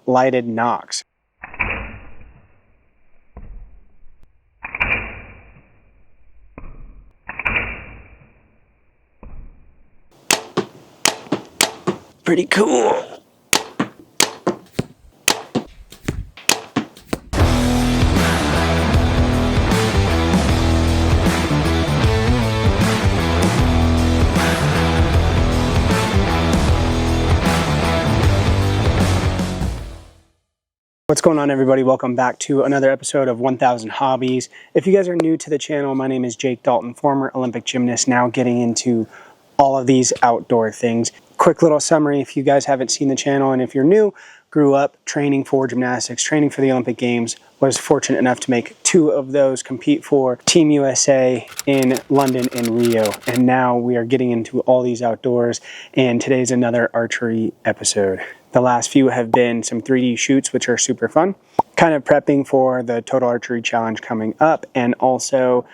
lighted Nocks. Pretty cool. What's going on, everybody? Welcome back to another episode of 1000 Hobbies. If you guys are new to the channel, my name is Jake Dalton, former Olympic gymnast, now getting into all of these outdoor things. Quick little summary if you guys haven't seen the channel, and if you're new, grew up training for gymnastics, training for the Olympic Games, was fortunate enough to make 2 of those, compete for Team USA in London and Rio, and now we are getting into all these outdoors, and today's another archery episode. The last few have been some 3D shoots, which are super fun, kind of prepping for the Total Archery Challenge coming up, and also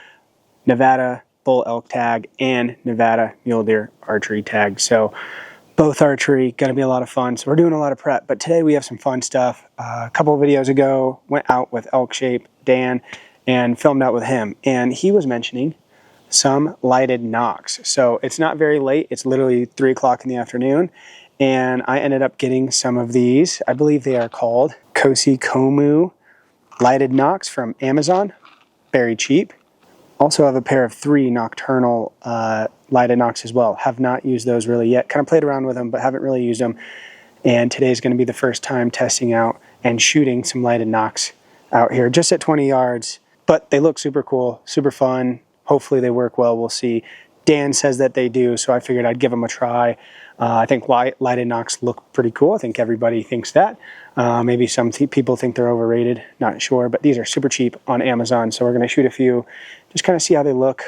Nevada Bull Elk Tag and Nevada Mule Deer Archery Tag. So both archery, going to be a lot of fun. So we're doing a lot of prep, but today we have some fun stuff. A couple of videos ago, went out with Elk Shape Dan and filmed out with him, and he was mentioning some lighted Nocks. So it's not very late. It's literally 3 o'clock in the afternoon, and I ended up getting some of these. I believe they are called Kosi Komu lighted Nocks from Amazon. Very cheap. Also have a pair of 3 nocturnal lighted Nocks as well. Have not used those really yet. Kind of played around with them, but haven't really used them. And today is going to be the first time testing out and shooting some lighted Nocks out here, just at 20 yards. But they look super cool, super fun. Hopefully they work well. We'll see. Dan says that they do, so I figured I'd give them a try. I think lighted Nocks look pretty cool. I think everybody thinks that. Maybe some people think they're overrated, not sure, but these are super cheap on Amazon, so we're going to shoot a few, just kind of see how they look.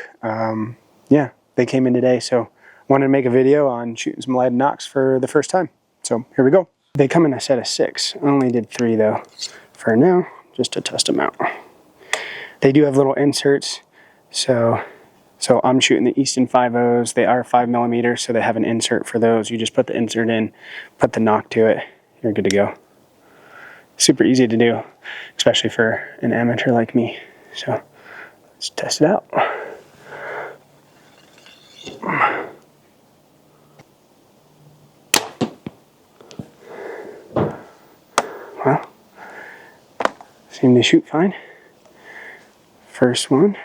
Yeah, they came in today, so wanted to make a video on shooting some lighted Nocks for the first time. So here we go. They come in a set of 6. I only did 3 though for now, just to test them out. They do have little inserts, so I'm shooting the Easton 5.0s. They are 5mm, so they have an insert for those. You just put the insert in, put the Nock to it, you're good to go. Super easy to do, especially for an amateur like me. So let's test it out. Well, seem to shoot fine. First one.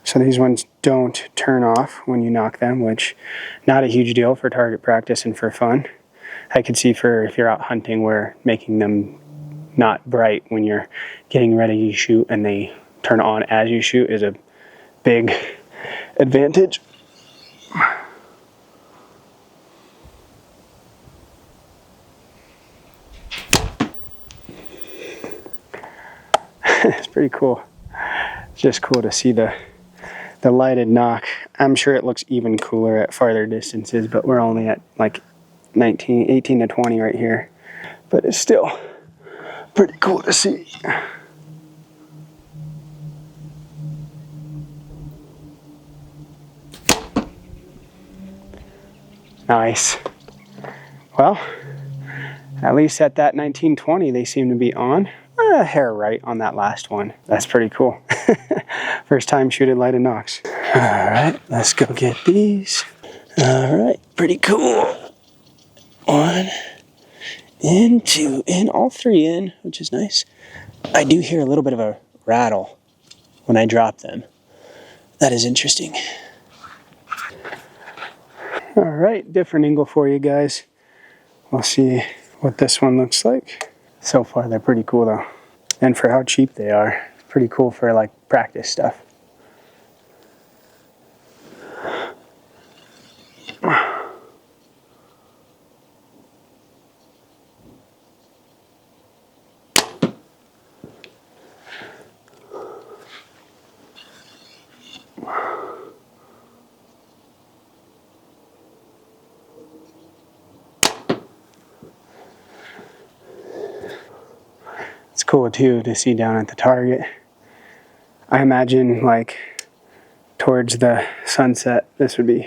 So these ones don't turn off when you knock them, which not a huge deal for target practice and for fun. I could see for if you're out hunting where making them not bright when you're getting ready to shoot and they turn on as you shoot is a big advantage. It's pretty cool. It's just cool to see the lighted Nock. I'm sure it looks even cooler at farther distances, but we're only at like 18 to 20 right here. But it's still pretty cool to see. Nice. Well, at least at that 1920 they seem to be on. A hair right on that last one. That's pretty cool. First time shooting lighted Nocks. All right, let's go get these. All right, pretty cool. 1 in, 2 in, all 3 in, which is nice. I do hear a little bit of a rattle when I drop them. That is interesting. All right, different angle for you guys. We'll see what this one looks like. So far, they're pretty cool though. And for how cheap they are, pretty cool for like practice stuff. It's cool too to see down at the target. I imagine like towards the sunset this would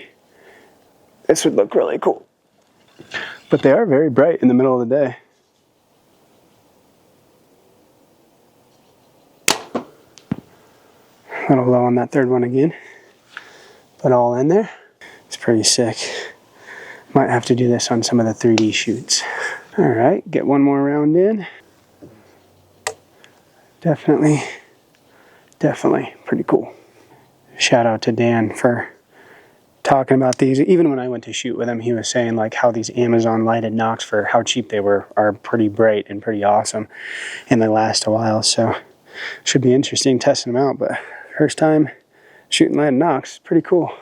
look really cool. But they are very bright in the middle of the day. A little low on that third one again, but all in there. It's pretty sick. Might have to do this on some of the 3D shoots. All right, get one more round in. Definitely pretty cool. Shout out to Dan for talking about these. Even when I went to shoot with him, he was saying like how these Amazon lighted Nocks, for how cheap they were, are pretty bright and pretty awesome, and they last a while. So should be interesting testing them out. But first time shooting lighted Nocks, pretty cool.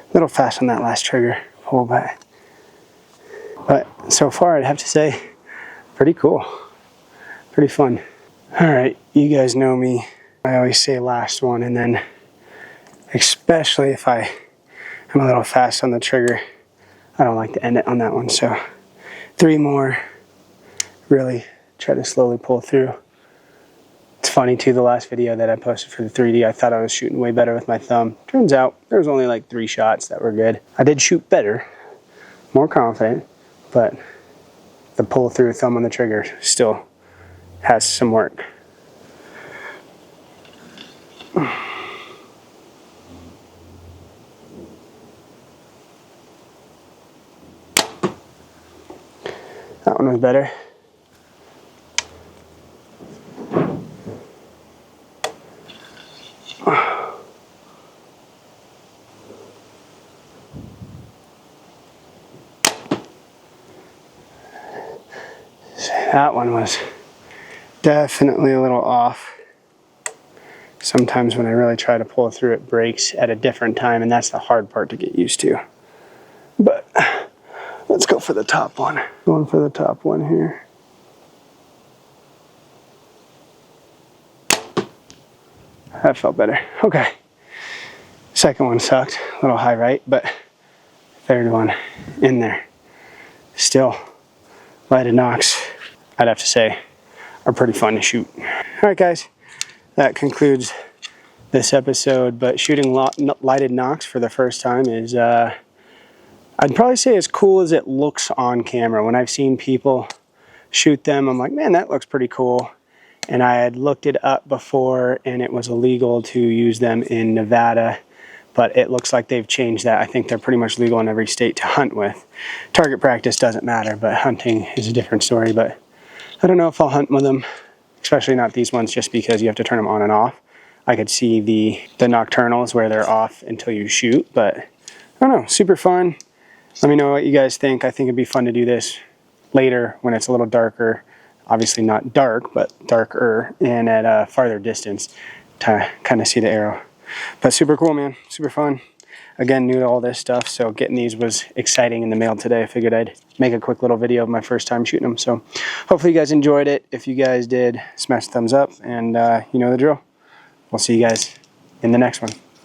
A little fast on that last trigger pull, but so far I'd have to say pretty cool, pretty fun. All right, you guys know me, I always say last one, and then especially if I am a little fast on the trigger, I don't like to end it on that one. So 3 more, really try to slowly pull through. It's funny too, the last video that I posted for the 3D, I thought I was shooting way better with my thumb. Turns out there was only like 3 shots that were good. I did shoot better, more confident, but the pull through thumb on the trigger still has some work. That one was better. That one was definitely a little off. Sometimes when I really try to pull through, it breaks at a different time, and that's the hard part to get used to. But let's go for the top one. Going for the top one here. That felt better. Okay. Second one sucked. A little high right, but third one in there. Still, lighted Nocks, I'd have to say, are pretty fun to shoot. All right, guys, that concludes this episode. But shooting lighted Nocks for the first time is, I'd probably say, as cool as it looks on camera. When I've seen people shoot them, I'm like, man, that looks pretty cool. And I had looked it up before, and it was illegal to use them in Nevada. But it looks like they've changed that. I think they're pretty much legal in every state to hunt with. Target practice doesn't matter, but hunting is a different story. But I don't know if I'll hunt with them, especially not these ones, just because you have to turn them on and off. I could see the nocturnals where they're off until you shoot, but I don't know, super fun. Let me know what you guys think. I think it'd be fun to do this later when it's a little darker. Obviously not dark, but darker, and at a farther distance to kind of see the arrow. But super cool, man, super fun. Again, new to all this stuff, so getting these was exciting in the mail today. I figured I'd make a quick little video of my first time shooting them. So hopefully you guys enjoyed it. If you guys did, smash the thumbs up, and you know the drill. We'll see you guys in the next one.